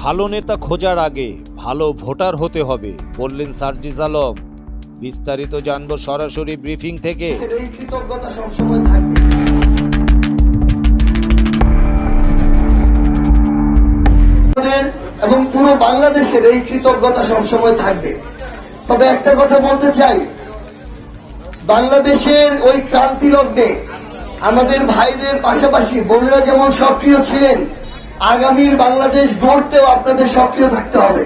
ভালো নেতা খোঁজার আগে ভালো ভোটার হতে হবে বললেন সার্জিস আলম। বিস্তারিত জানবো সরাসরি ব্রিফিং থেকে। এই কৃতজ্ঞতা সবসময় থাকবে। এবং পুরো বাংলাদেশের এই কৃতজ্ঞতা সবসময় থাকবে। তবে একটা কথা বলতে চাই, বাংলাদেশের ওই ক্রান্তি লগ্নে আমাদের ভাইদের পাশাপাশি বোনেরা যেমন সক্রিয় ছিলেন, আগামীর বাংলাদেশ গড়তেও আপনাদের সক্রিয় থাকতে হবে।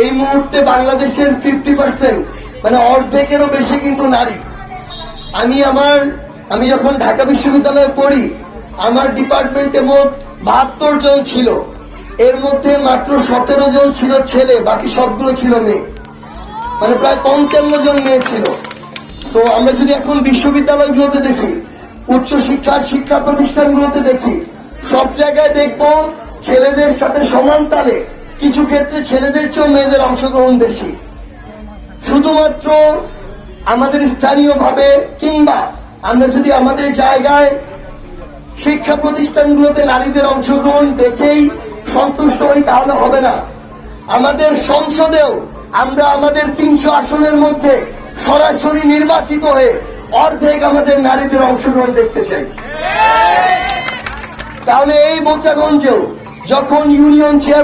এই মুহূর্তে বাংলাদেশের 50% মানে অর্ধেকেরও বেশি কিন্তু নারী। আমি যখন ঢাকা বিশ্ববিদ্যালয়ে পড়ি, আমার ডিপার্টমেন্টে মোট 72 জন ছিল, এর মধ্যে মাত্র 17 জন ছিল ছেলে, বাকি সবগুলো ছিল মেয়ে, মানে প্রায় 55 জন মেয়ে ছিল। তো আমরা যদি এখন বিশ্ববিদ্যালয়গুলোতে দেখি, উচ্চশিক্ষার শিক্ষা প্রতিষ্ঠানগুলোতে দেখি, সব জায়গায় দেখব ছেলেদের সাথে সমান তালে, কিছু ক্ষেত্রে ছেলেদের চেয়েও মেয়েদের অংশগ্রহণ বেশি। শুধুমাত্র আমাদের স্থানীয়ভাবে কিংবা আমরা যদি আমাদের জায়গায় শিক্ষা প্রতিষ্ঠানগুলোতে নারীদের অংশগ্রহণ দেখেই সন্তুষ্ট হই তাহলে হবে না। আমাদের সংসদেও আমরা আমাদের 300 আসনের মধ্যে সরাসরি নির্বাচিত হয়ে অর্ধেক আমাদের নারীদের অংশগ্রহণ দেখতে চাই। তাহলে এই বোচাগঞ্জেও যখন ইউনিয়ন চেয়ার